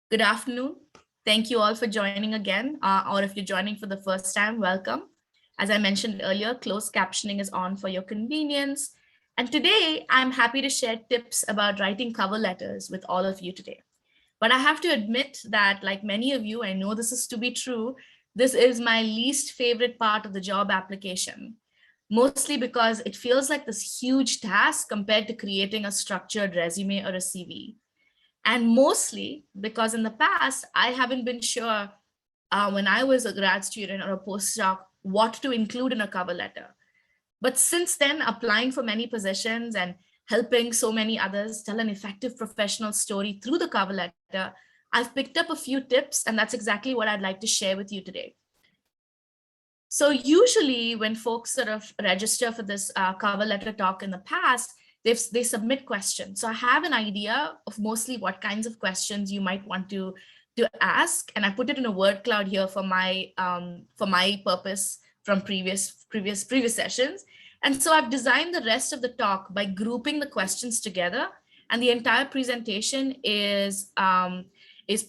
Good afternoon. Thank you all for joining again, or if you're joining for the first time, welcome. As I mentioned earlier, closed captioning is on for your convenience. And today, I'm happy to share tips about writing cover letters with all of you today. But I have to admit that, like many of you, I know this is to be true, this is my least favorite part of the job application, mostly because it feels like this huge task compared to creating a structured resume or a CV. And mostly because in the past, I haven't been sure when I was a grad student or a postdoc what to include in a cover letter. But since then, applying for many positions and helping so many others tell an effective professional story through the cover letter, I've picked up a few tips, and that's exactly what I'd like to share with you today. So usually when folks sort of register for this cover letter talk in the past, they submit questions. So I have an idea of mostly what kinds of questions you might want to ask, and I put it in a word cloud here for my purpose from previous sessions. And so I've designed the rest of the talk by grouping the questions together, and the entire presentation is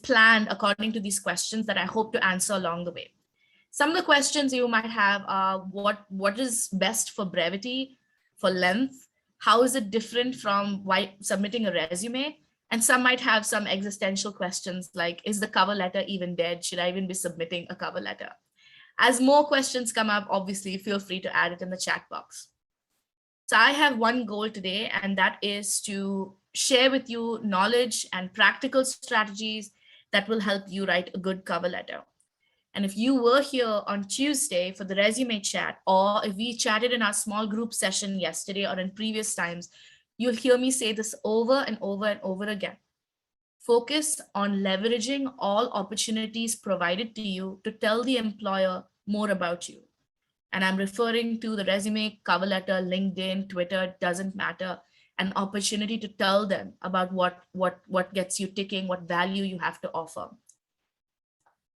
planned according to these questions that I hope to answer along the way. Some of the questions you might have are what is best for brevity, for length? How is it different from submitting a resume? And some might have some existential questions like, is the cover letter even dead? Should I even be submitting a cover letter? As more questions come up, obviously, feel free to add it in the chat box. So I have one goal today, and that is to share with you knowledge and practical strategies that will help you write a good cover letter. And if you were here on Tuesday for the resume chat, or if we chatted in our small group session yesterday or in previous times, you'll hear me say this over and over and over again. Focus on leveraging all opportunities provided to you to tell the employer more about you. And I'm referring to the resume, cover letter, LinkedIn, Twitter, doesn't matter. An opportunity to tell them about what gets you ticking, what value you have to offer.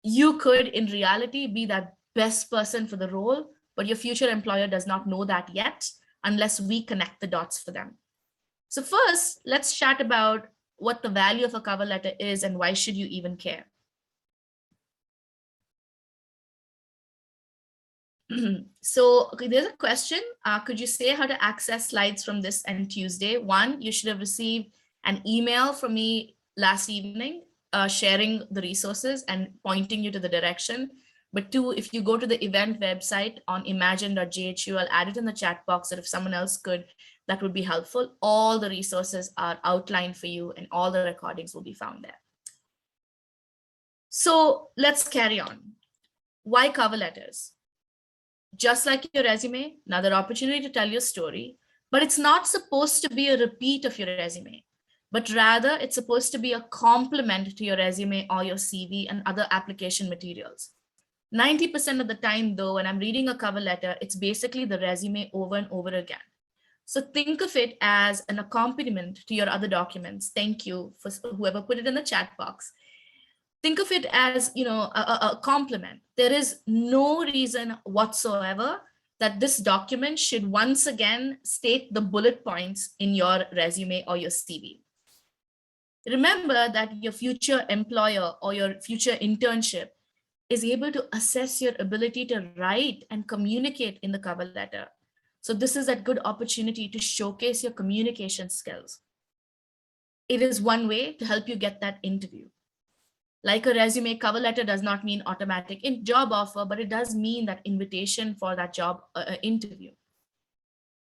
You could, in reality, be that best person for the role, but your future employer does not know that yet unless we connect the dots for them. So first, let's chat about what the value of a cover letter is and why should you even care. So okay, there's a question. Could you say how to access slides from this and Tuesday? One, you should have received an email from me last evening sharing the resources and pointing you to the direction. But two, if you go to the event website on imagine.jhu, I'll add it in the chat box that if someone else could, that would be helpful. All the resources are outlined for you and all the recordings will be found there. So let's carry on. Why cover letters? Just like your resume, another opportunity to tell your story, but it's not supposed to be a repeat of your resume, but rather it's supposed to be a complement to your resume or your CV and other application materials. 90% of the time though, when I'm reading a cover letter, it's basically the resume over and over again. So think of it as an accompaniment to your other documents. Thank you for whoever put it in the chat box. Think of it as, a compliment. There is no reason whatsoever that this document should once again state the bullet points in your resume or your CV. Remember that your future employer or your future internship is able to assess your ability to write and communicate in the cover letter. So this is a good opportunity to showcase your communication skills. It is one way to help you get that interview. Like a resume, cover letter does not mean automatic job offer, but it does mean that invitation for that job interview.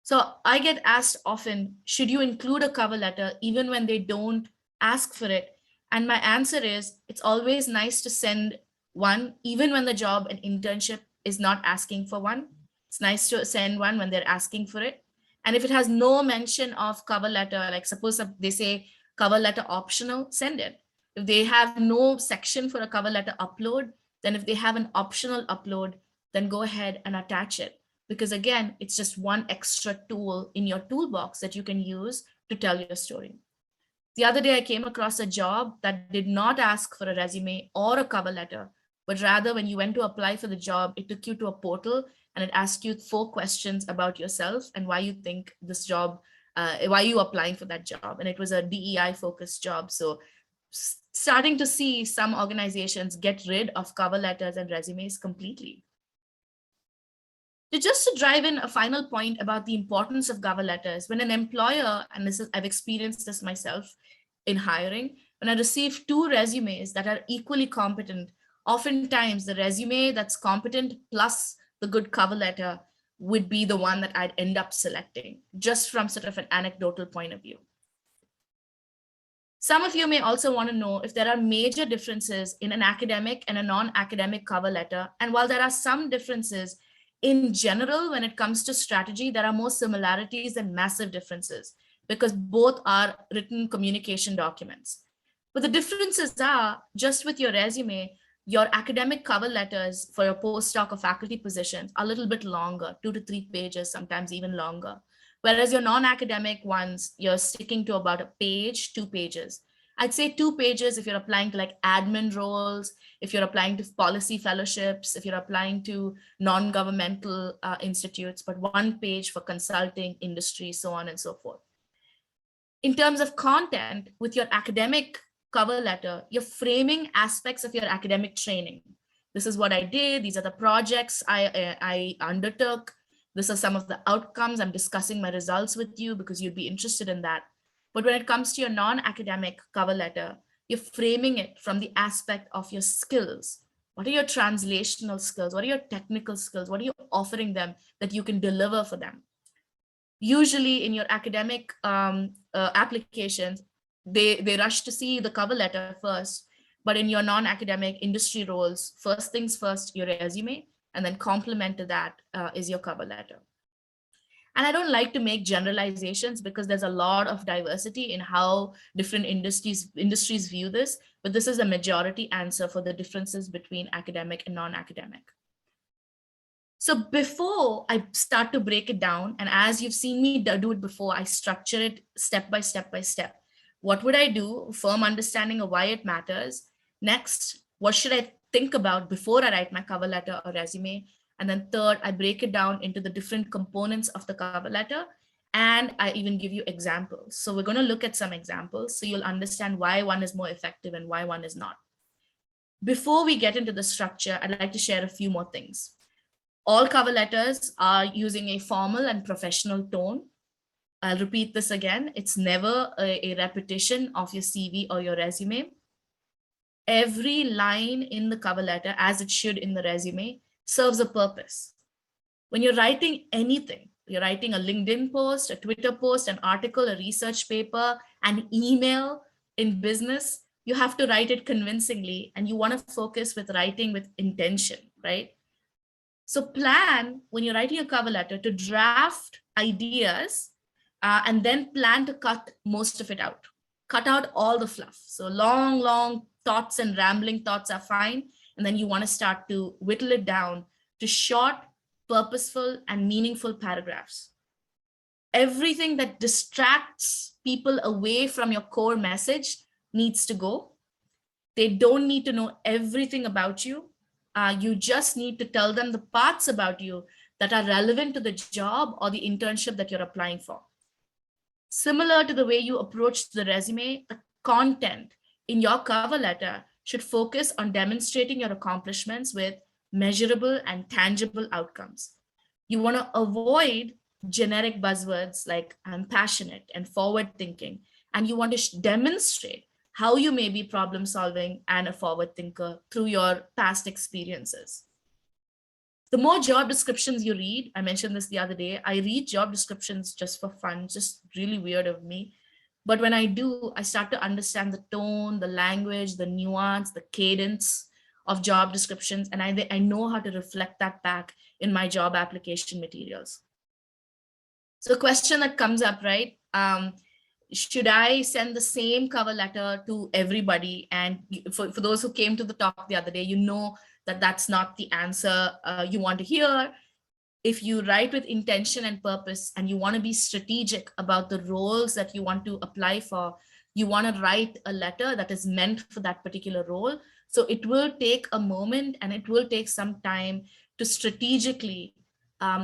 So I get asked often, should you include a cover letter even when they don't ask for it? And my answer is, it's always nice to send one, even when the job and internship is not asking for one. It's nice to send one when they're asking for it. And if it has no mention of cover letter, like suppose they say cover letter optional, send it. If they have no section for a cover letter upload, then if they have an optional upload, then go ahead and attach it. Because again, it's just one extra tool in your toolbox that you can use to tell your story. The other day I came across a job that did not ask for a resume or a cover letter, but rather when you went to apply for the job, it took you to a portal and it asked you 4 questions about yourself and why you think this job, why you applying for that job. And it was a DEI focused job. So starting to see some organizations get rid of cover letters and resumes completely. Just to drive in a final point about the importance of cover letters, when an employer, and I've experienced this myself in hiring, when I receive two resumes that are equally competent, oftentimes the resume that's competent plus the good cover letter would be the one that I'd end up selecting, just from sort of an anecdotal point of view. Some of you may also want to know if there are major differences in an academic and a non-academic cover letter. And while there are some differences, in general, when it comes to strategy, there are more similarities than massive differences because both are written communication documents. But the differences are just with your resume, your academic cover letters for your postdoc or faculty positions are a little bit longer, 2 to 3 pages, sometimes even longer. Whereas your non-academic ones, you're sticking to about a page, 2 pages. I'd say 2 pages if you're applying to like admin roles, if you're applying to policy fellowships, if you're applying to non-governmental institutes, but 1 page for consulting, industry, so on and so forth. In terms of content, with your academic cover letter, you're framing aspects of your academic training. This is what I did. These are the projects I undertook. This are some of the outcomes. I'm discussing my results with you because you'd be interested in that. But when it comes to your non-academic cover letter, you're framing it from the aspect of your skills. What are your translational skills? What are your technical skills? What are you offering them that you can deliver for them? Usually in your academic applications, they rush to see the cover letter first. But in your non-academic industry roles, first things first, your resume, and then complement to that is your cover letter. And I don't like to make generalizations because there's a lot of diversity in how different industries view this, but this is a majority answer for the differences between academic and non-academic. So before I start to break it down, and as you've seen me do it before, I structure it step by step by step. What would I do? Firm understanding of why it matters. Next, what should I think about before I write my cover letter or resume? And then third, I break it down into the different components of the cover letter. And I even give you examples. So we're going to look at some examples so you'll understand why one is more effective and why one is not. Before we get into the structure, I'd like to share a few more things. All cover letters are using a formal and professional tone. I'll repeat this again. It's never a repetition of your CV or your resume. Every line in the cover letter, as it should in the resume, serves a purpose. When you're writing anything, you're writing a LinkedIn post, a Twitter post, an article, a research paper, an email in business, you have to write it convincingly, and you want to focus with writing with intention, right? So plan when you're writing a cover letter to draft ideas and then plan to cut most of it out. Cut out all the fluff. So long thoughts and rambling thoughts are fine. And then you want to start to whittle it down to short, purposeful, and meaningful paragraphs. Everything that distracts people away from your core message needs to go. They don't need to know everything about you. You just need to tell them the parts about you that are relevant to the job or the internship that you're applying for. Similar to the way you approach the resume, the content in your cover letter should focus on demonstrating your accomplishments with measurable and tangible outcomes. You want to avoid generic buzzwords like I'm passionate and forward thinking, and you want to demonstrate how you may be problem solving and a forward thinker through your past experiences. The more job descriptions you read, I mentioned this the other day, I read job descriptions just for fun, just really weird of me. But when I do, I start to understand the tone, the language, the nuance, the cadence of job descriptions, and I know how to reflect that back in my job application materials. So a question that comes up, right? Should I send the same cover letter to everybody? And for those who came to the talk the other day, you know that that's not the answer you want to hear. If you write with intention and purpose and you want to be strategic about the roles that you want to apply for, you want to write a letter that is meant for that particular role. So it will take a moment and it will take some time to strategically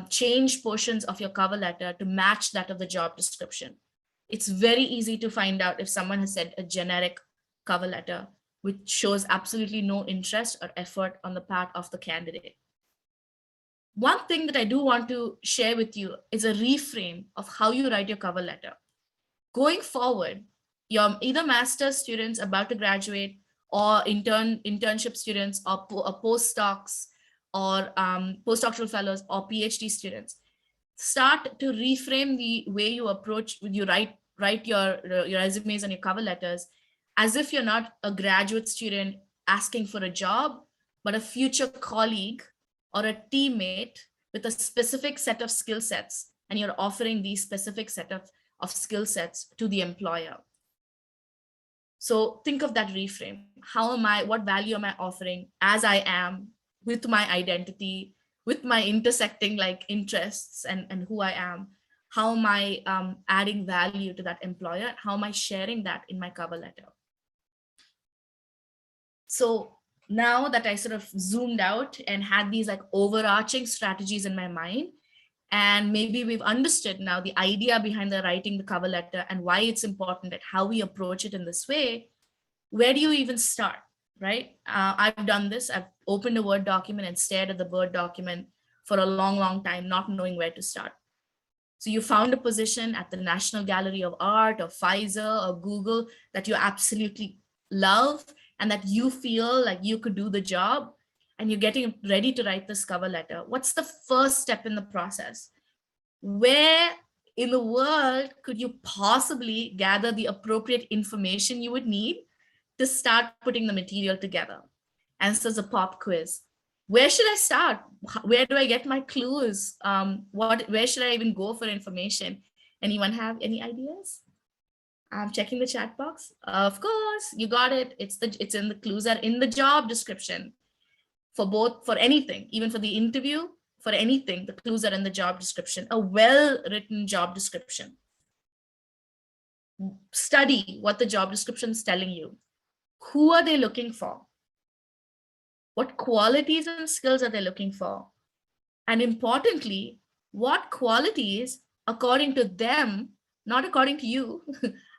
change portions of your cover letter to match that of the job description. It's very easy to find out if someone has said a generic cover letter, which shows absolutely no interest or effort on the part of the candidate. One thing that I do want to share with you is a reframe of how you write your cover letter. Going forward, your either master's students about to graduate, or internship students, or postdocs, or postdoctoral fellows, or PhD students, start to reframe the way you approach, you write your resumes and your cover letters, as if you're not a graduate student asking for a job, but a future colleague or a teammate with a specific set of skill sets, and you're offering these specific set of skill sets to the employer. So think of that reframe. What value am I offering as I am, with my identity, with my intersecting like interests and who I am? How am I adding value to that employer? How am I sharing that in my cover letter? So now that I sort of zoomed out and had these like overarching strategies in my mind, and maybe we've understood now the idea behind the writing the cover letter and why it's important and how we approach it in this way, where do you even start, right? I've done this. I've opened a Word document and stared at the Word document for a long time, not knowing where to start. So you found a position at the National Gallery of Art or Pfizer or Google that you absolutely love and that you feel like you could do the job, and you're getting ready to write this cover letter. What's the first step in the process? Where in the world could you possibly gather the appropriate information you would need to start putting the material together? And so it's a pop quiz. Where should I start? Where do I get my clues? Where should I even go for information? Anyone have any ideas? I'm checking the chat box. Of course, you got it. It's in the clues are in the job description for anything, even for the interview, for anything. The clues are in the job description, a well-written job description. Study what the job description is telling you. Who are they looking for? What qualities and skills are they looking for? And importantly, what qualities, according to them, not according to you,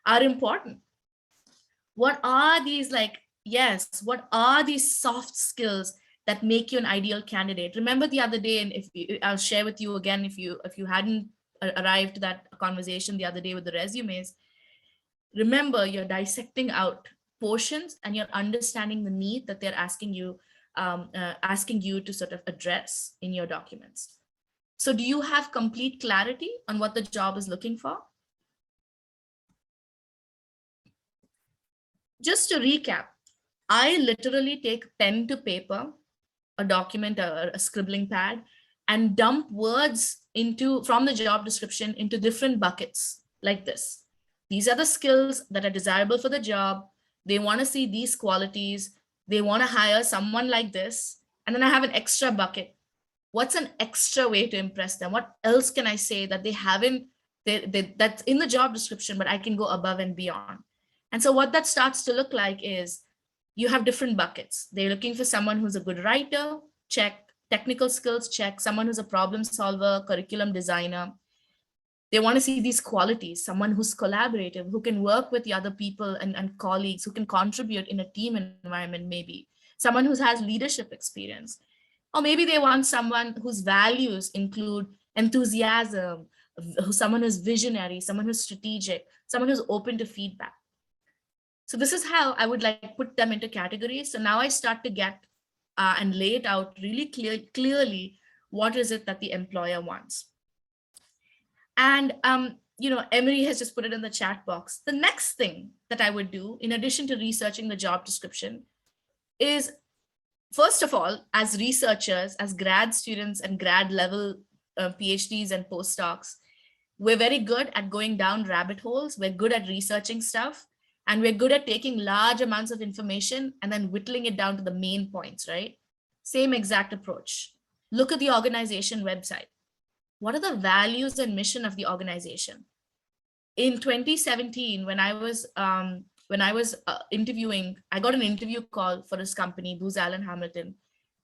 are important? What are these what are these soft skills that make you an ideal candidate? Remember the other day, and I'll share with you again, if you hadn't arrived to that conversation the other day with the resumes, remember you're dissecting out portions and you're understanding the need that they're asking you to sort of address in your documents. So do you have complete clarity on what the job is looking for? Just to recap, I literally take pen to paper, a document, a scribbling pad, and dump words from the job description into different buckets like this. These are the skills that are desirable for the job. They want to see these qualities. They want to hire someone like this. And then I have an extra bucket. What's an extra way to impress them? What else can I say that they haven't, that's in the job description, but I can go above and beyond? And so what that starts to look like is you have different buckets. They're looking for someone who's a good writer, check. Technical skills, check. Someone who's a problem solver, curriculum designer. They want to see these qualities, someone who's collaborative, who can work with the other people and colleagues, who can contribute in a team environment, maybe. Someone who has leadership experience. Or maybe they want someone whose values include enthusiasm, someone who's visionary, someone who's strategic, someone who's open to feedback. So this is how I would like put them into categories. So now I start to get and lay it out really clearly, what is it that the employer wants. And Emery has just put it in the chat box. The next thing that I would do, in addition to researching the job description, is, first of all, as researchers, as grad students and grad level PhDs and postdocs, we're very good at going down rabbit holes. We're good at researching stuff. And we're good at taking large amounts of information and then whittling it down to the main points, right? Same exact approach. Look at the organization website. What are the values and mission of the organization? In 2017, when I was interviewing, I got an interview call for this company, Booz Allen Hamilton,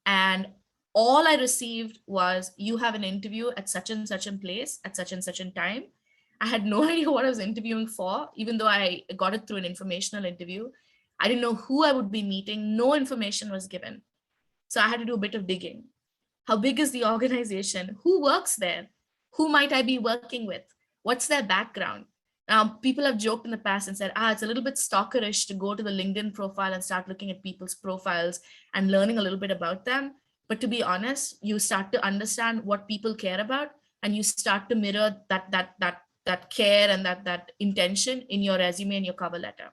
and all I received was, you have an interview at such and such a place at such and such a time. I had no idea what I was interviewing for, even though I got it through an informational interview. I didn't know who I would be meeting. No information was given. So I had to do a bit of digging. How big is the organization? Who works there? Who might I be working with? What's their background? People have joked in the past and said, it's a little bit stalkerish to go to the LinkedIn profile and start looking at people's profiles and learning a little bit about them. But to be honest, you start to understand what people care about, and you start to mirror that care and that intention in your resume and your cover letter.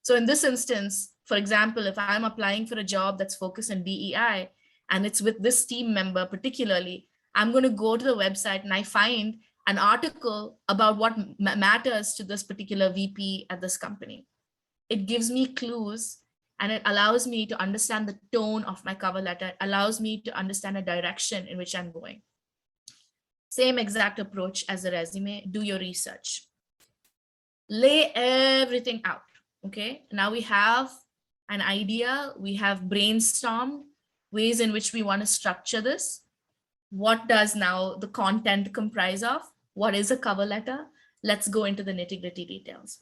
So in this instance, for example, if I'm applying for a job that's focused on DEI and it's with this team member particularly, I'm going to go to the website and I find an article about what matters to this particular VP at this company. It gives me clues and it allows me to understand the tone of my cover letter. It allows me to understand a direction in which I'm going. Same exact approach as the resume. Do your research. Lay everything out. Okay, now we have an idea, we have brainstormed ways in which we want to structure this. What does now the content comprise of? What is a cover letter? Let's go into the nitty-gritty details.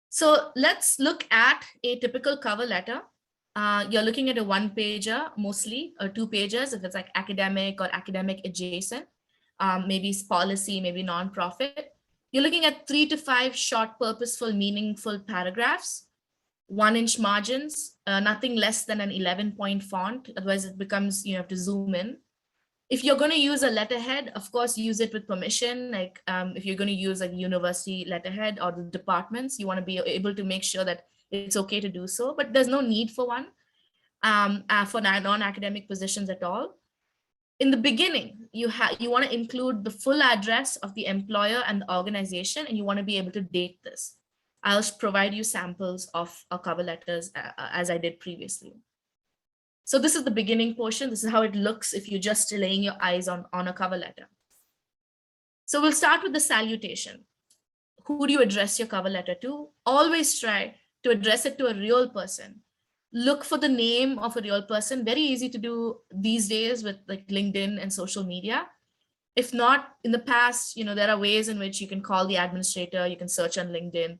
So let's look at a typical cover letter. You're looking at a one-pager mostly, or two pages if it's like academic or academic adjacent, maybe it's policy, maybe nonprofit. You're looking at 3 to 5 short, purposeful, meaningful paragraphs, 1-inch margins, nothing less than an 11-point font. Otherwise, it becomes, you have to zoom in. If you're going to use a letterhead, of course, use it with permission. Like if you're going to use a university letterhead or the departments, you want to be able to make sure that it's okay to do so. But there's no need for one for non-academic positions at all. In the beginning, you want to include the full address of the employer and the organization, and you want to be able to date this. I'll provide you samples of cover letters as I did previously. So this is the beginning portion. This is how it looks if you're just laying your eyes on a cover letter. So we'll start with the salutation. Who do you address your cover letter to? Always try to address it to a real person. Look for the name of a real person. Very easy to do these days with like LinkedIn and social media. If not, in the past, there are ways in which you can call the administrator, you can search on LinkedIn.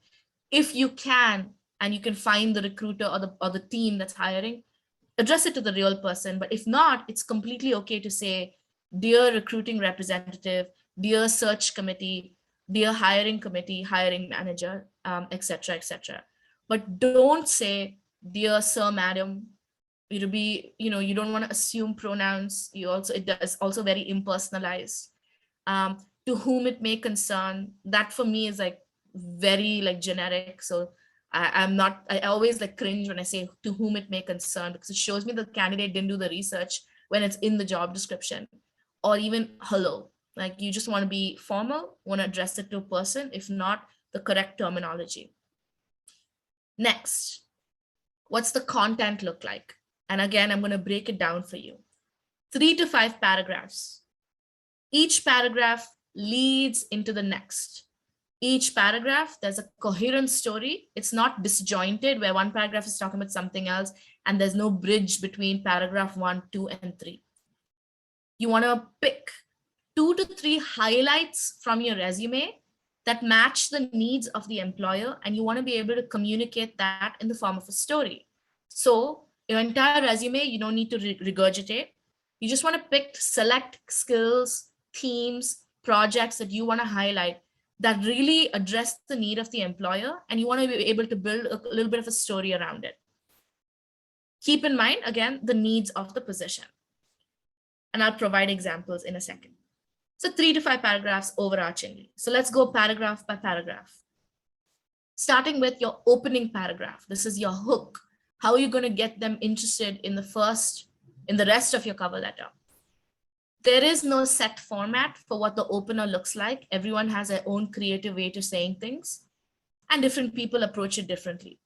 If you can, and you can find the recruiter or the team that's hiring, address it to the real person. But if not, it's completely okay to say, dear recruiting representative, dear search committee, dear hiring committee, hiring manager, etc., etc. But don't say, dear sir, madam. You don't want to assume pronouns. It does also very impersonalized. To whom it may concern, that for me is like very like generic. So I always like cringe when I say to whom it may concern, because it shows me the candidate didn't do the research when it's in the job description. Or even hello, like you just want to be formal, want to address it to a person, if not the correct terminology. Next, what's the content look like? And again, I'm going to break it down for you. 3 to 5 paragraphs. Each paragraph leads into the next. Each paragraph, there's a coherent story. It's not disjointed where one paragraph is talking about something else and there's no bridge between paragraph 1, 2, and 3. You want to pick 2 to 3 highlights from your resume that match the needs of the employer, and you want to be able to communicate that in the form of a story. So your entire resume, you don't need to regurgitate. You just want to pick select skills, themes, projects that you want to highlight that really address the need of the employer, and you want to be able to build a little bit of a story around it. Keep in mind, again, the needs of the position. And I'll provide examples in a second. So 3 to 5 paragraphs overarchingly. So let's go paragraph by paragraph. Starting with your opening paragraph. This is your hook. How are you going to get them interested in the rest of your cover letter? There is no set format for what the opener looks like. Everyone has their own creative way to saying things, and different people approach it differently.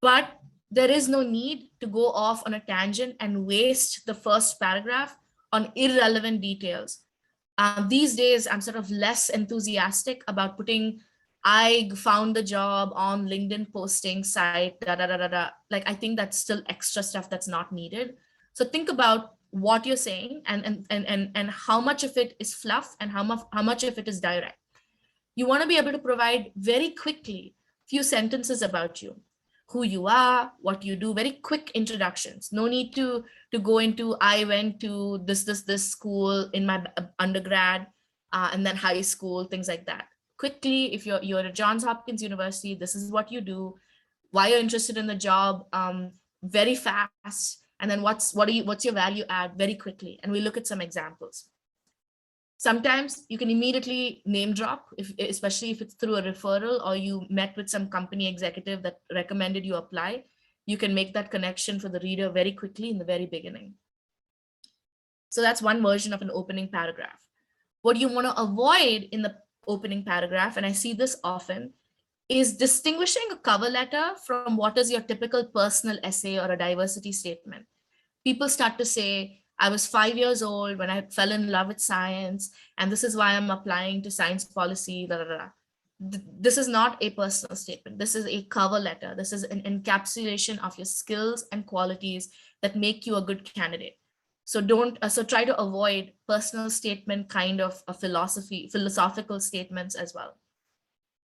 But there is no need to go off on a tangent and waste the first paragraph on irrelevant details. These days, I'm sort of less enthusiastic about putting, I found the job on LinkedIn posting site, da, da, da, da, da. Like, I think that's still extra stuff that's not needed. So think about what you're saying and how much of it is fluff and how much of it is direct. You want to be able to provide very quickly few sentences about you, who you are, what you do, very quick introductions. No need to go into, I went to this school in my undergrad, and then high school, things like that. Quickly, if you're at Johns Hopkins University, this is what you do, why you're interested in the job, very fast, and then what's your value add, very quickly. And we look at some examples. Sometimes you can immediately name drop, especially if it's through a referral or you met with some company executive that recommended you apply. You can make that connection for the reader very quickly in the very beginning. So that's one version of an opening paragraph. What you want to avoid in the opening paragraph, and I see this often, is distinguishing a cover letter from what is your typical personal essay or a diversity statement. People start to say, I was 5 years old when I fell in love with science, and this is why I'm applying to science policy, blah, blah, blah. This is not a personal statement. This is a cover letter. This is an encapsulation of your skills and qualities that make you a good candidate. So so try to avoid personal statement kind of a philosophical statements as well.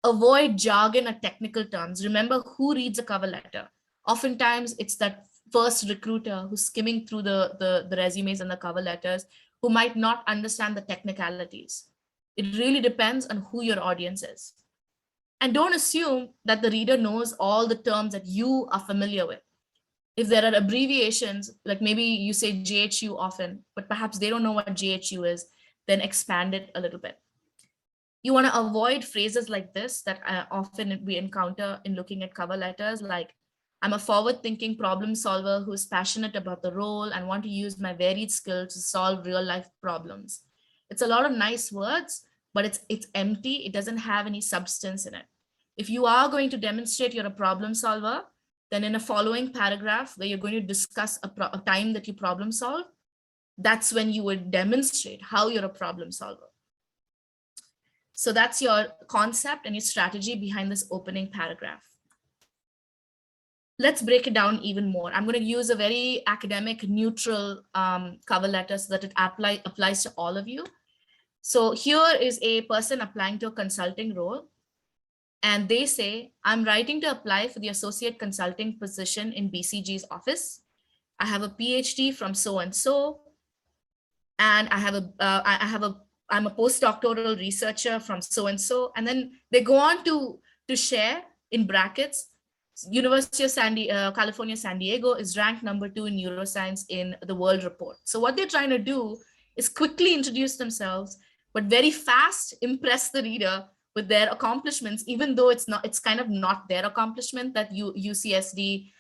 Avoid jargon or technical terms. Remember who reads a cover letter. Oftentimes it's that first recruiter who's skimming through the resumes and the cover letters who might not understand the technicalities. It really depends on who your audience is. And don't assume that the reader knows all the terms that you are familiar with. If there are abbreviations, like maybe you say JHU often, but perhaps they don't know what JHU is, then expand it a little bit. You want to avoid phrases like this that often we encounter in looking at cover letters, like, I'm a forward-thinking problem solver who's passionate about the role and want to use my varied skills to solve real-life problems. It's a lot of nice words, but it's empty. It doesn't have any substance in it. If you are going to demonstrate you're a problem solver, then in a following paragraph where you're going to discuss a time that you problem solve, that's when you would demonstrate how you're a problem solver. So that's your concept and your strategy behind this opening paragraph. Let's break it down even more. I'm going to use a very academic, neutral cover letter so that it applies to all of you. So here is a person applying to a consulting role. And they say, I'm writing to apply for the associate consulting position in BCG's office. I have a PhD from so-and-so. And I'm a postdoctoral researcher from so-and-so. And then they go on to share in brackets, University of California, San Diego is ranked number 2 in neuroscience in the World Report. So what they're trying to do is quickly introduce themselves, but very fast impress the reader with their accomplishments, even though it's kind of not their accomplishment that UCSD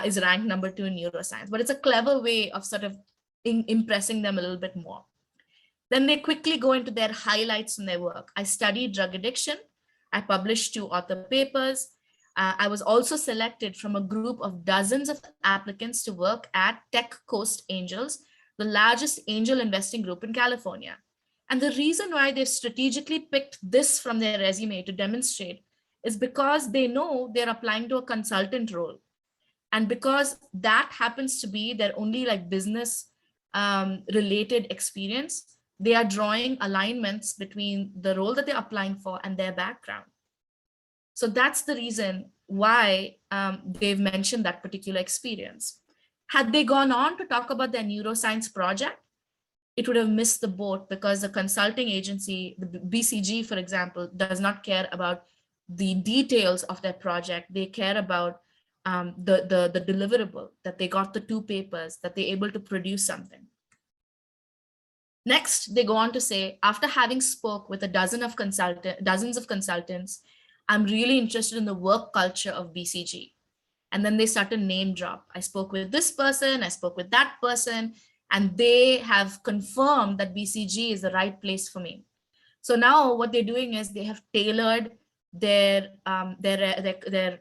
is ranked number 2 in neuroscience, but it's a clever way of sort of impressing them a little bit more. Then they quickly go into their highlights in their work. I studied drug addiction. I published 2 author papers. I was also selected from a group of dozens of applicants to work at Tech Coast Angels, the largest angel investing group in California. And the reason why they've strategically picked this from their resume to demonstrate is because they know they're applying to a consultant role. And because that happens to be their only like business related experience, they are drawing alignments between the role that they're applying for and their background. So that's the reason why they've mentioned that particular experience. Had they gone on to talk about their neuroscience project, it would have missed the boat because the consulting agency, the BCG, for example, does not care about the details of their project. They care about the deliverable, that they got the 2 papers, that they're able to produce something. Next, they go on to say, after having spoke with dozens of consultants, I'm really interested in the work culture of BCG. And then they start to name drop. I spoke with this person, I spoke with that person, and they have confirmed that BCG is the right place for me. So now what they're doing is they have tailored their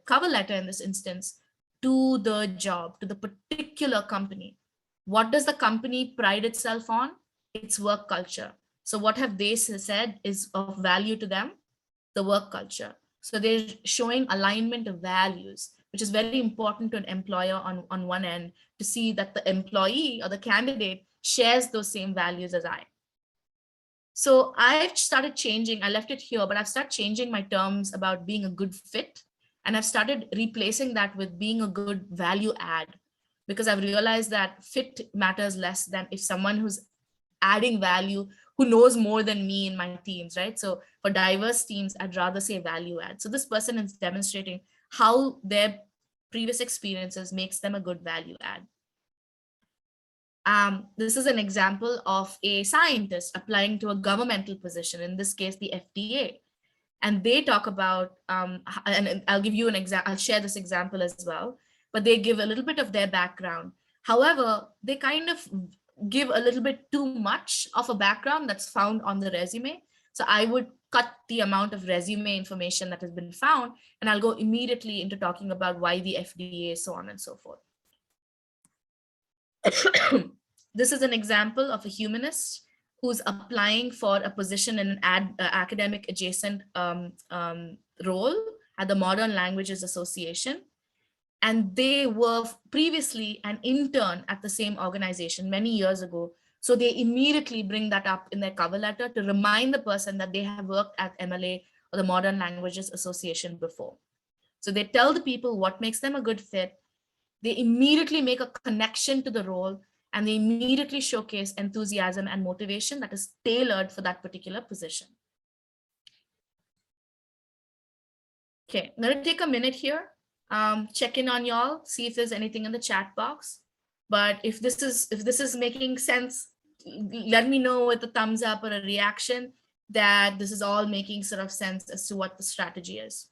cover letter in this instance to the job, to the particular company. What does the company pride itself on? Its work culture. So what have they said is of value to them? The work culture. So they're showing alignment of values, which is very important to an employer on one end to see that the employee or the candidate shares those same values as I. So I've started changing, I left it here, but I've started changing my terms about being a good fit And I've started replacing that with being a good value add, because I've realized that fit matters less than if someone who's adding value, who knows more than me in my teams, right? So for diverse teams, I'd rather say value add. So this person is demonstrating how their previous experiences makes them a good value add. This is an example of a scientist applying to a governmental position, in this case, the FDA. And they talk about, and I'll give you an example, I'll share this example as well, but they give a little bit of their background. However, they kind of give a little bit too much of a background that's found on the resume. So I would cut the amount of resume information that has been found, and I'll go immediately into talking about why the FDA, so on and so forth. This is an example of a humanist who's applying for a position in an academic adjacent role at the Modern Languages Association. And they were previously an intern at the same organization many years ago. So they immediately bring that up in their cover letter to remind the person that they have worked at MLA or the Modern Languages Association before. So they tell the people what makes them a good fit. They immediately make a connection to the role, and they immediately showcase enthusiasm and motivation that is tailored for that particular position. Okay, I'm going to take a minute here, check in on y'all, see if there's anything in the chat box. But if this is making sense, let me know with a thumbs up or a reaction that this is all making sort of sense as to what the strategy is.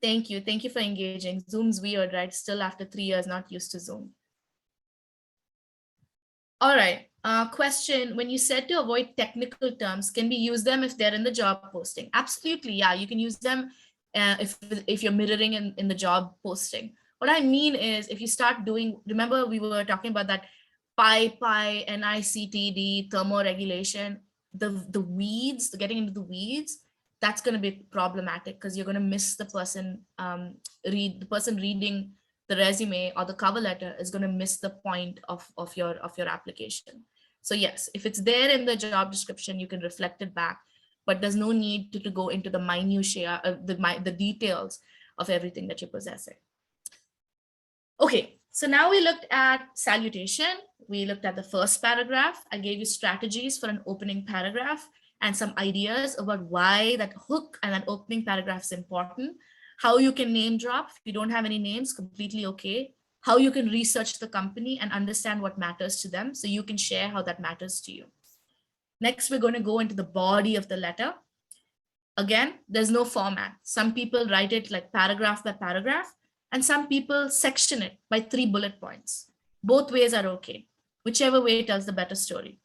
Thank you. Thank you for engaging. Zoom's weird, right? Still after 3 years, not used to Zoom. All right. Question, when you said to avoid technical terms, can we use them if they're in the job posting? Absolutely. Yeah, you can use them if you're mirroring in the job posting. What I mean is if you start doing, remember we were talking about that PI, NICTD, thermoregulation, the weeds, getting into the weeds, that's going to be problematic because you're going to miss the person, reading the resume or the cover letter is going to miss the point of your application. So yes, if it's there in the job description, you can reflect it back, but there's no need to go into the minutiae, the details of everything that you're possessing. Okay, so now we looked at salutation. We looked at the first paragraph. I gave you strategies for an opening paragraph and some ideas about why that hook and that opening paragraph is important. How you can name drop. If you don't have any names, completely okay. How you can research the company and understand what matters to them so you can share how that matters to you. Next, we're going to go into the body of the letter. Again, there's no format. Some people write it like paragraph by paragraph, and some people section it by 3 bullet points. Both ways are okay. Whichever way tells the better story.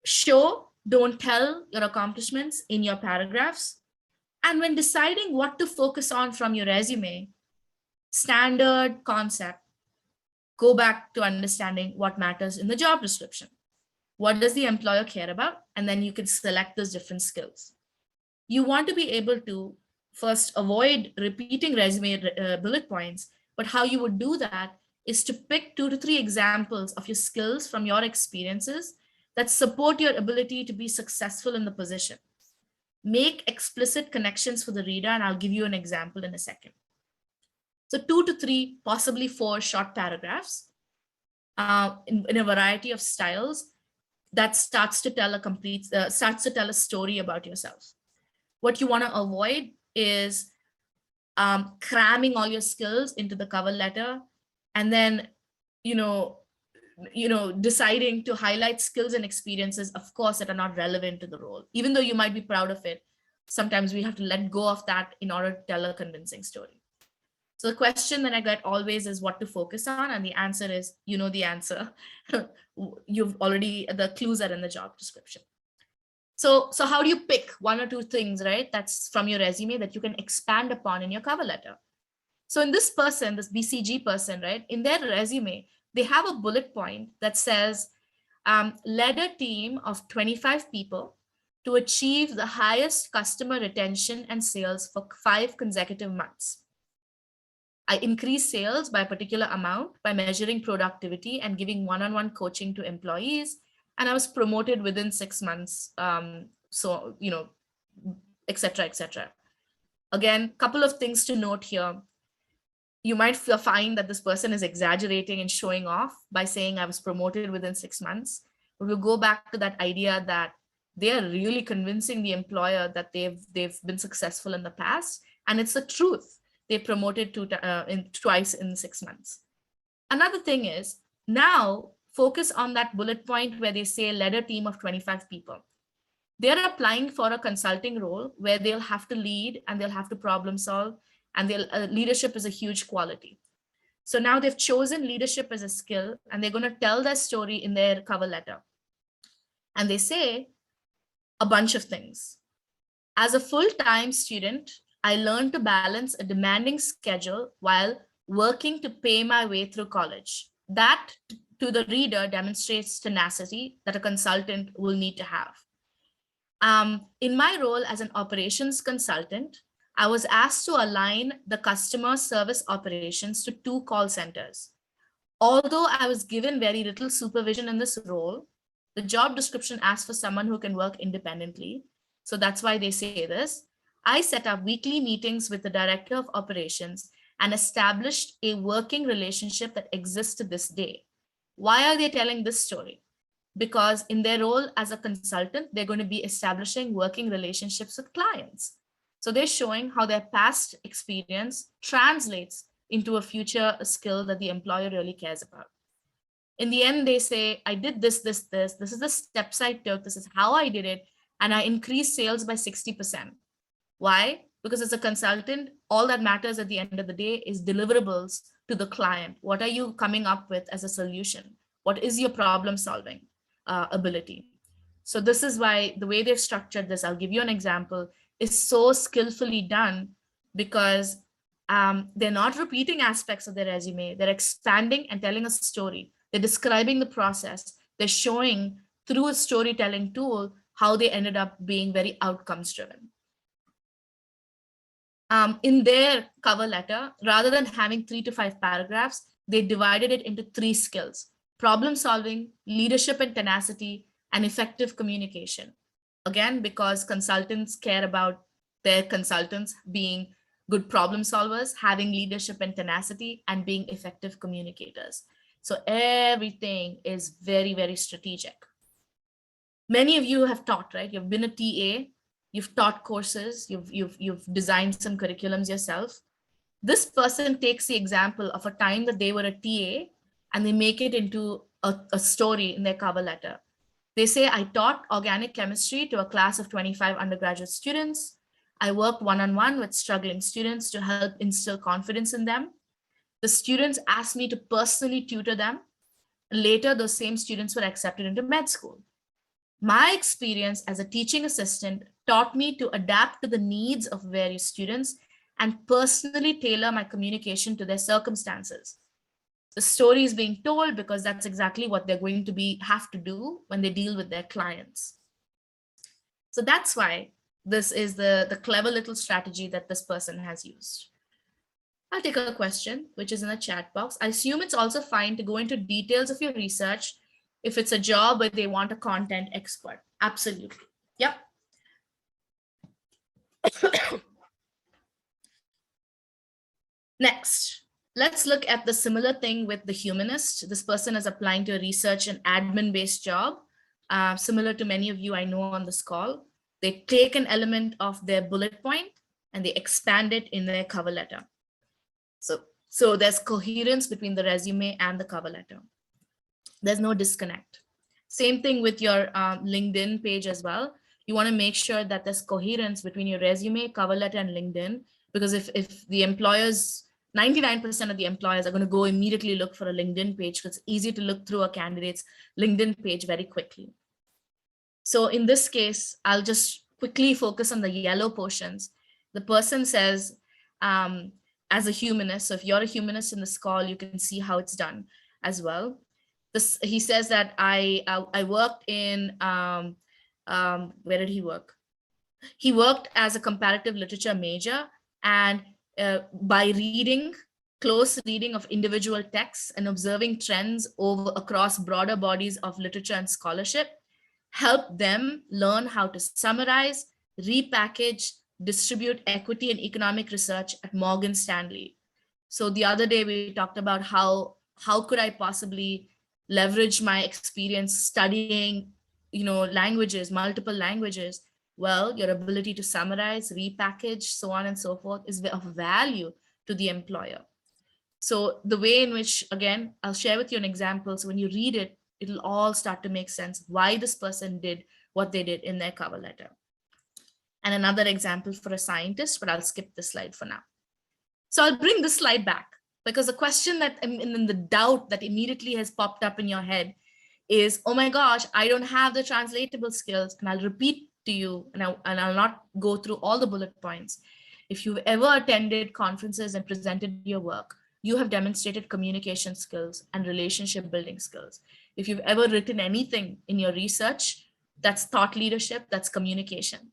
Show, don't tell your accomplishments in your paragraphs. And when deciding what to focus on from your resume, standard concept, go back to understanding what matters in the job description. What does the employer care about? And then you can select those different skills. You want to be able to first avoid repeating resume bullet points, but how you would do that is to pick 2 to 3 examples of your skills from your experiences that support your ability to be successful in the position. Make explicit connections for the reader, and I'll give you an example in a second. So 2 to 3, possibly 4 short paragraphs in a variety of styles that starts to tell a story about yourself. What you want to avoid is cramming all your skills into the cover letter and then, deciding to highlight skills and experiences, of course, that are not relevant to the role. Even though you might be proud of it, sometimes we have to let go of that in order to tell a convincing story. So the question that I get always is what to focus on. And the answer is, the answer. The clues are in the job description. So how do you pick 1 or 2 things, right? That's from your resume that you can expand upon in your cover letter. So in this BCG person, right, in their resume, they have a bullet point that says, led a team of 25 people to achieve the highest customer retention and sales for 5 consecutive months. I increased sales by a particular amount by measuring productivity and giving one-on-one coaching to employees. And I was promoted within 6 months. Et cetera, et cetera. Again, couple of things to note here. You might find that this person is exaggerating and showing off by saying I was promoted within 6 months. But we'll go back to that idea that they are really convincing the employer that they've been successful in the past, and it's the truth. They promoted twice in 6 months. Another thing is, now focus on that bullet point where they say led a team of 25 people. They're applying for a consulting role where they'll have to lead and they'll have to problem solve, and leadership is a huge quality. So now they've chosen leadership as a skill, and they're going to tell their story in their cover letter. And they say a bunch of things. As a full-time student, I learned to balance a demanding schedule while working to pay my way through college. That, to the reader, demonstrates tenacity that a consultant will need to have. In my role as an operations consultant, I was asked to align the customer service operations to 2 call centers. Although I was given very little supervision in this role, the job description asks for someone who can work independently. So that's why they say this. I set up weekly meetings with the director of operations and established a working relationship that exists to this day. Why are they telling this story? Because in their role as a consultant, they're going to be establishing working relationships with clients. So they're showing how their past experience translates into a future skill that the employer really cares about. In the end, they say, I did this. This is the steps I took. This is how I did it. And I increased sales by 60%. Why? Because as a consultant, all that matters at the end of the day is deliverables to the client. What are you coming up with as a solution? What is your problem solving ability? So this is why the way they've structured this, I'll give you an example, is so skillfully done, because they're not repeating aspects of their resume. They're expanding and telling a story. They're describing the process. They're showing through a storytelling tool how they ended up being very outcomes driven. In their cover letter, rather than having 3 to 5 paragraphs, they divided it into 3 skills: problem solving, leadership and tenacity, and effective communication. Again, because consultants care about their consultants being good problem solvers, having leadership and tenacity, and being effective communicators. So everything is very, very strategic. Many of you have taught, right? You've been a TA, you've taught courses, you've designed some curriculums yourself. This person takes the example of a time that they were a TA and they make it into a story in their cover letter. They say, I taught organic chemistry to a class of 25 undergraduate students. I worked one-on-one with struggling students to help instill confidence in them. The students asked me to personally tutor them. Later, those same students were accepted into med school. My experience as a teaching assistant taught me to adapt to the needs of various students and personally tailor my communication to their circumstances. The story is being told because that's exactly what they're going to have to do when they deal with their clients. So that's why this is the clever little strategy that this person has used. I'll take a question, which is in the chat box. I assume it's also fine to go into details of your research if it's a job where they want a content expert. Absolutely. Yep. Next, let's look at the similar thing with the humanist. This person is applying to a research and admin-based job, similar to many of you I know on this call. They take an element of their bullet point and they expand it in their cover letter. So there's coherence between the resume and the cover letter. There's no disconnect. Same thing with your LinkedIn page as well. You want to make sure that there's coherence between your resume, cover letter, and LinkedIn, because if the employers, 99% of the employers are going to go immediately look for a LinkedIn page because it's easy to look through a candidate's LinkedIn page very quickly. So in this case, I'll just quickly focus on the yellow portions. The person says, as a humanist, so if you're a humanist in this call, you can see how it's done as well. He says that I worked in, where did he work? He worked as a comparative literature major, and by reading, close reading of individual texts and observing trends across broader bodies of literature and scholarship, helped them learn how to summarize, repackage, distribute equity and economic research at Morgan Stanley. So the other day we talked about how could I possibly leverage my experience studying, languages, multiple languages. Well, your ability to summarize, repackage, so on and so forth is of value to the employer. So the way in which, again, I'll share with you an example. So when you read it, it'll all start to make sense why this person did what they did in their cover letter. And another example for a scientist, but I'll skip this slide for now. So I'll bring this slide back because the question that, and the doubt that immediately has popped up in your head is, oh my gosh, I don't have the translatable skills. And I'll repeat to you, and I'll not go through all the bullet points. If you've ever attended conferences and presented your work, you have demonstrated communication skills and relationship building skills. If you've ever written anything in your research, that's thought leadership, that's communication.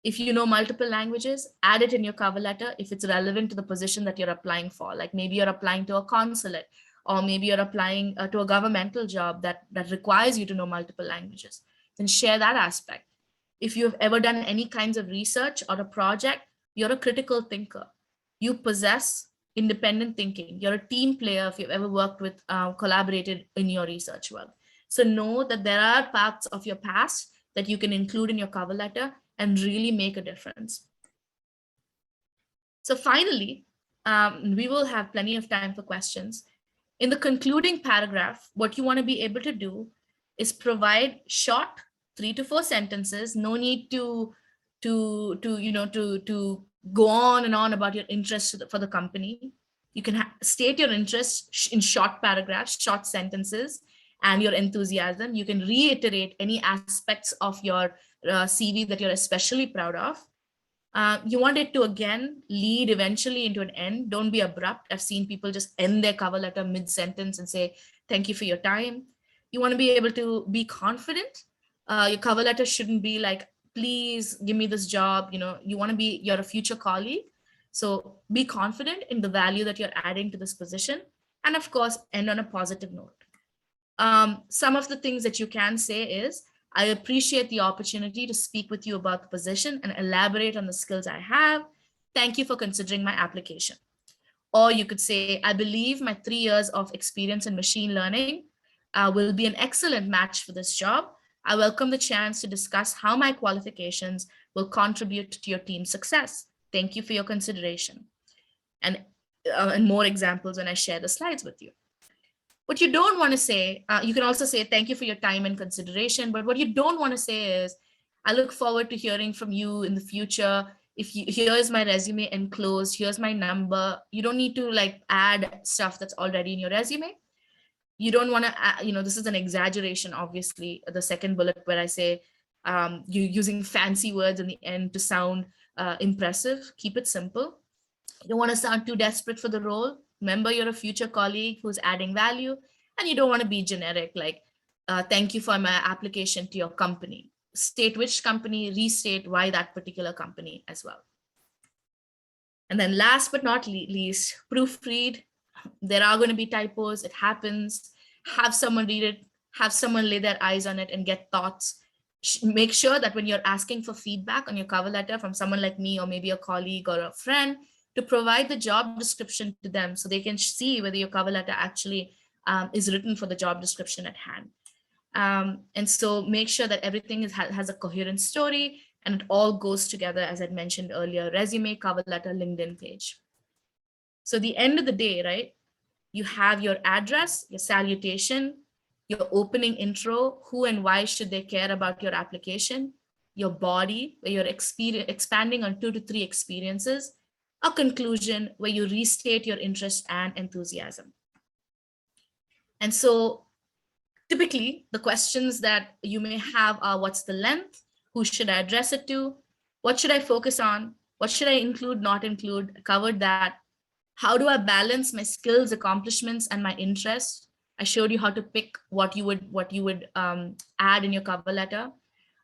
If you know multiple languages, add it in your cover letter if it's relevant to the position that you're applying for. Like maybe you're applying to a consulate, or maybe you're applying to a governmental job that requires you to know multiple languages. Then share that aspect. If you've ever done any kinds of research or a project, you're a critical thinker. You possess independent thinking. You're a team player if you've ever worked with, collaborated in your research work. So know that there are parts of your past that you can include in your cover letter and really make a difference. So finally, we will have plenty of time for questions. In the concluding paragraph, what you want to be able to do is provide short 3 to 4 sentences. No need to go on and on about your interest for the company. You can state your interest in short paragraphs, short sentences, and your enthusiasm. You can reiterate any aspects of your CV that you're especially proud of. You want it to, again, lead eventually into an end. Don't be abrupt. I've seen people just end their cover letter mid-sentence and say, thank you for your time. You want to be able to be confident. Your cover letter shouldn't be like, please give me this job. You want to be, you're a future colleague. So be confident in the value that you're adding to this position. And of course, end on a positive note. Some of the things that you can say is, I appreciate the opportunity to speak with you about the position and elaborate on the skills I have. Thank you for considering my application. Or you could say, I believe my 3 years of experience in machine learning will be an excellent match for this job. I welcome the chance to discuss how my qualifications will contribute to your team's success. Thank you for your consideration. And more examples when I share the slides with you. What you don't want to say, you can also say, thank you for your time and consideration. But what you don't want to say is, I look forward to hearing from you in the future. Here's my resume enclosed, here's my number. You don't need to like add stuff that's already in your resume. You don't want to, this is an exaggeration, obviously, the second bullet where I say, you using fancy words in the end to sound impressive. Keep it simple. You don't want to sound too desperate for the role. Remember, you're a future colleague who's adding value, and you don't want to be generic, like, thank you for my application to your company. State which company, restate why that particular company as well. And then last but not least, proofread. There are going to be typos. It happens. Have someone read it, have someone lay their eyes on it and get thoughts. Make sure that when you're asking for feedback on your cover letter from someone like me, or maybe a colleague or a friend, to provide the job description to them so they can see whether your cover letter actually is written for the job description at hand. And so make sure that everything has a coherent story and it all goes together, as I mentioned earlier, resume, cover letter, LinkedIn page. So the end of the day, right, you have your address, your salutation, your opening intro, who and why should they care about your application, your body, where you're expanding on 2 to 3 experiences, a conclusion where you restate your interest and enthusiasm. And so typically the questions that you may have are, what's the length? Who should I address it to? What should I focus on? What should I include, not include? I covered that. How do I balance my skills, accomplishments, and my interests? I showed you how to pick what you would add in your cover letter.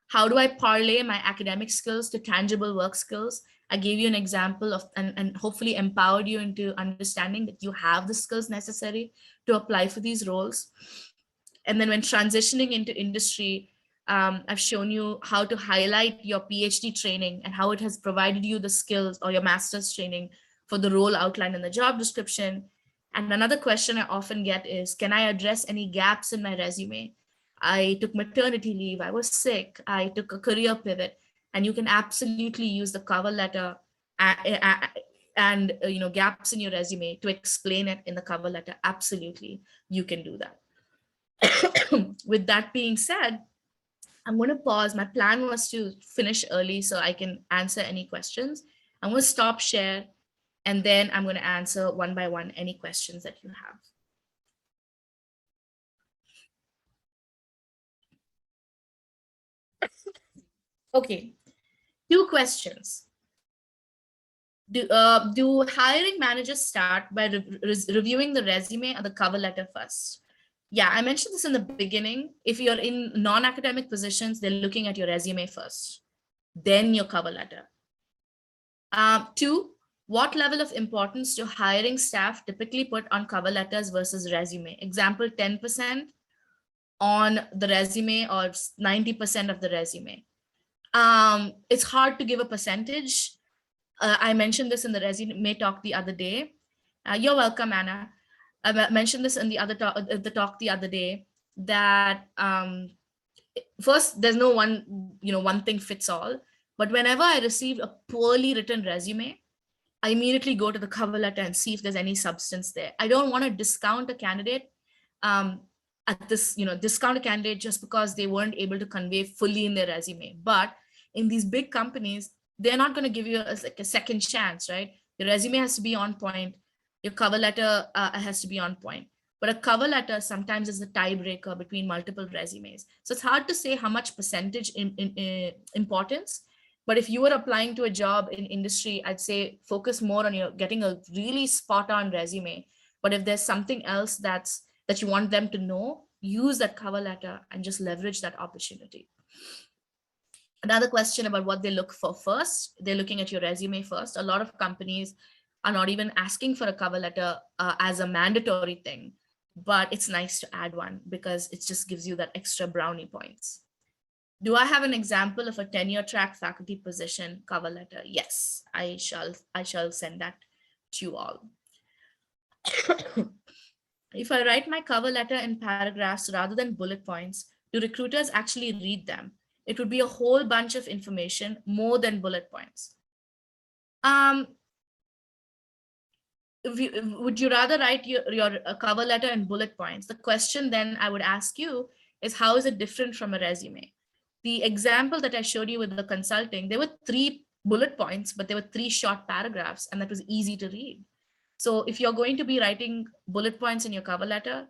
How do I parlay my academic skills to tangible work skills? I gave you an example of, and hopefully empowered you into understanding that you have the skills necessary to apply for these roles. And then when transitioning into industry, I've shown you how to highlight your PhD training and how it has provided you the skills, or your master's training for the role outlined in the job description. And another question I often get is, can I address any gaps in my resume? I took maternity leave, I was sick, I took a career pivot, and you can absolutely use the cover letter and gaps in your resume to explain it in the cover letter. Absolutely, you can do that. With that being said, I'm going to pause. My plan was to finish early so I can answer any questions. I'm going to stop share, and then I'm going to answer one by one any questions that you have. Okay, 2 questions. Do hiring managers start by reviewing the resume or the cover letter first? Yeah, I mentioned this in the beginning. If you're in non-academic positions, they're looking at your resume first, then your cover letter. 2, what level of importance do hiring staff typically put on cover letters versus resume? Example, 10% on the resume or 90% of the resume. It's hard to give a percentage. I mentioned this in the resume talk the other day. You're welcome, Anna. I mentioned this in the talk the other day, that first, there's no one thing fits all. But whenever I receive a poorly written resume, I immediately go to the cover letter and see if there's any substance there. I don't want to discount a candidate discount a candidate just because they weren't able to convey fully in their resume. But in these big companies, they're not going to give you like a second chance, right? Your resume has to be on point. Your cover letter has to be on point. But a cover letter sometimes is the tiebreaker between multiple resumes. So it's hard to say how much percentage in importance. But if you were applying to a job in industry, I'd say focus more on your getting a really spot on resume. But if there's something else that you want them to know, use that cover letter and just leverage that opportunity. Another question about what they look for first, they're looking at your resume first. A lot of companies are not even asking for a cover letter as a mandatory thing, but it's nice to add one because it just gives you that extra brownie points. Do I have an example of a tenure track faculty position cover letter? Yes, I shall send that to you all. If I write my cover letter in paragraphs rather than bullet points, do recruiters actually read them? It would be a whole bunch of information, more than bullet points. Would you rather write your cover letter in bullet points? The question then I would ask you is, how is it different from a resume? The example that I showed you with the consulting, there were 3 bullet points, but there were 3 short paragraphs, and that was easy to read. So if you're going to be writing bullet points in your cover letter,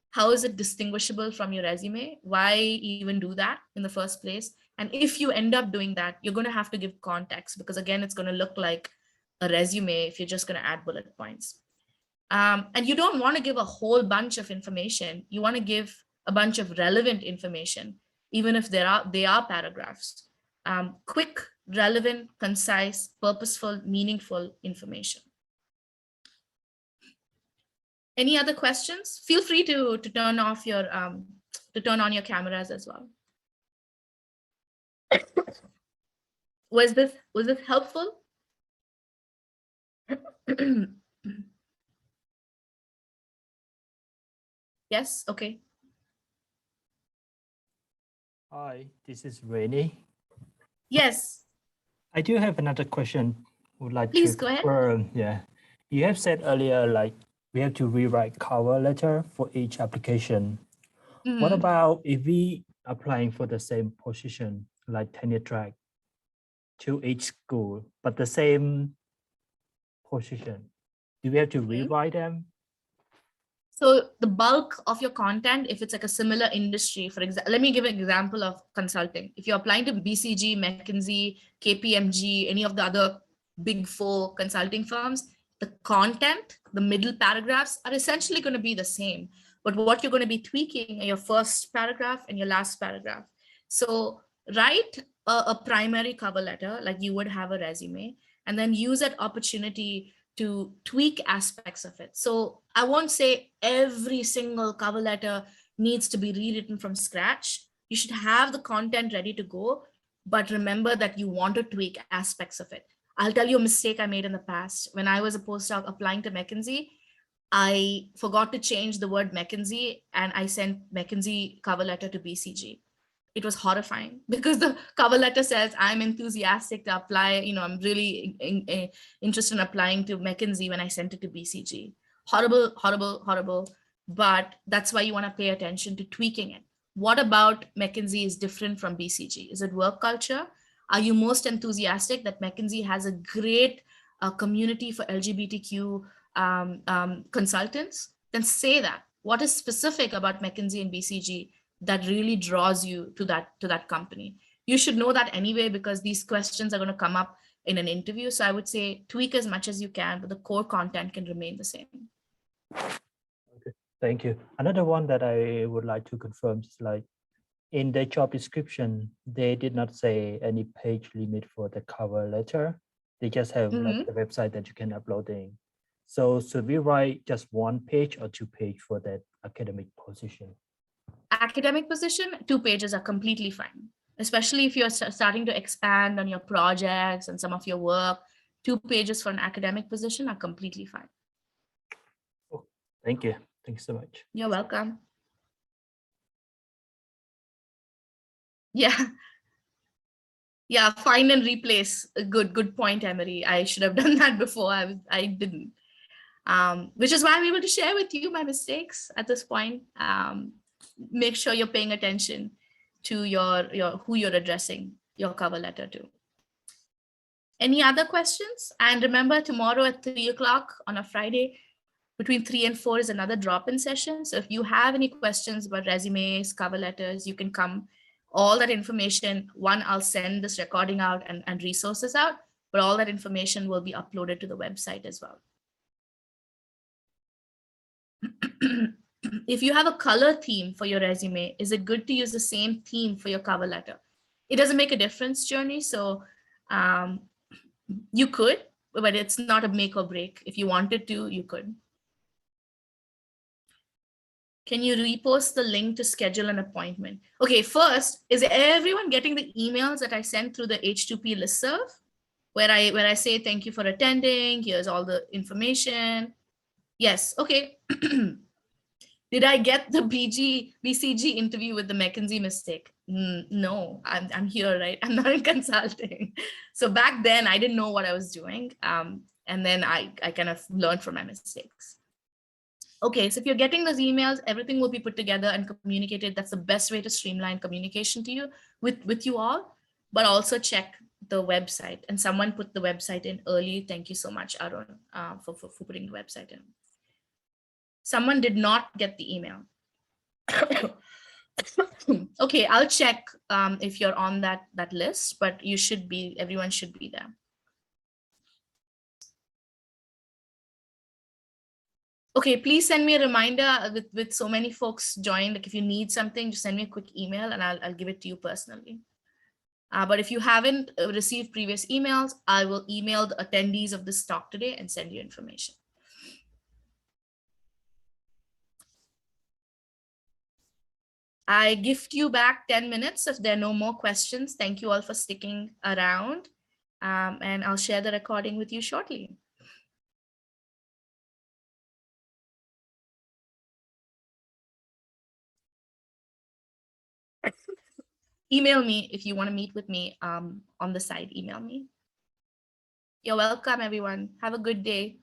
how is it distinguishable from your resume? Why even do that in the first place? And if you end up doing that, you're going to have to give context, because again, it's going to look like a resume if you're just going to add bullet points. And you don't want to give a whole bunch of information. You want to give a bunch of relevant information, even if they are paragraphs. Quick, relevant, concise, purposeful, meaningful information. Any other questions? Feel free to turn off your turn on your cameras as well. Was this helpful? Yes. Okay. Hi, this is Rainy. Yes. I do have another question. Would like Please to go ahead. confirm. Yeah, you have said earlier like we have to rewrite cover letter for each application. What about if we applying for the same position like tenure track to each school, but the same position? Do we have to rewrite them? So the bulk of your content, if it's like a similar industry, for example, let me give an example of consulting. If you're applying to BCG, McKinsey, KPMG, any of the other big 4 consulting firms, the content, the middle paragraphs are essentially going to be the same. But what you're going to be tweaking are your first paragraph and your last paragraph. So write a primary cover letter like you would have a resume, and then use that opportunity to tweak aspects of it. So I won't say every single cover letter needs to be rewritten from scratch. You should have the content ready to go, but remember that you want to tweak aspects of it. I'll tell you a mistake I made in the past. When I was a postdoc applying to McKinsey, I forgot to change the word McKinsey and I sent McKinsey cover letter to BCG. It was horrifying because the cover letter says I'm enthusiastic to apply. I'm really interested in applying to McKinsey when I sent it to BCG. Horrible, horrible, horrible. But that's why you want to pay attention to tweaking it. What about McKinsey is different from BCG? Is it work culture? Are you most enthusiastic that McKinsey has a great community for LGBTQ consultants? Then say that. What is specific about McKinsey and BCG that really draws you to that company? You should know that anyway, because these questions are going to come up in an interview. So I would say tweak as much as you can, but the core content can remain the same. Okay, thank you. Another one that I would like to confirm is like in the job description, they did not say any page limit for the cover letter. They just have like the website that you can upload in. So should we write just 1 page or 2 page for that academic position? Academic position, 2 pages are completely fine, especially if you're starting to expand on your projects and some of your work. 2 pages for an academic position are completely fine. Oh, thank you. Thank you so much. You're welcome. Yeah. Yeah, find and replace. Good point, Emery. I should have done that before. I didn't. Which is why I'm able to share with you my mistakes at this point. Make sure you're paying attention to your who you're addressing your cover letter to. Any other questions? And remember, tomorrow at 3 o'clock on a Friday, between 3 and 4 is another drop-in session. So if you have any questions about resumes, cover letters, you can come. All that information, one, I'll send this recording out and resources out, but all that information will be uploaded to the website as well. If you have a color theme for your resume, is it good to use the same theme for your cover letter? It doesn't make a difference, Journey. So you could, but it's not a make or break. If you wanted to, you could. Can you repost the link to schedule an appointment? Okay, first, is everyone getting the emails that I sent through the H2P listserv? Where I say thank you for attending, here's all the information. Yes, okay. Did I get the BCG interview with the McKinsey mistake? No, I'm here, right? I'm not in consulting. So back then I didn't know what I was doing. And then I kind of learned from my mistakes. Okay, so if you're getting those emails, everything will be put together and communicated. That's the best way to streamline communication to you with you all, but also check the website. And someone put the website in early. Thank you so much, Arun, for putting the website in. Someone did not get the email. Okay, I'll check if you're on that list, but you should be, everyone should be there. Okay, please send me a reminder with so many folks joined. Like if you need something, just send me a quick email and I'll give it to you personally. But if you haven't received previous emails, I will email the attendees of this talk today and send you information. I gift you back 10 minutes if there are no more questions. Thank you all for sticking around. And I'll share the recording with you shortly. Email me if you want to meet with me on the site. Email me. You're welcome, everyone. Have a good day.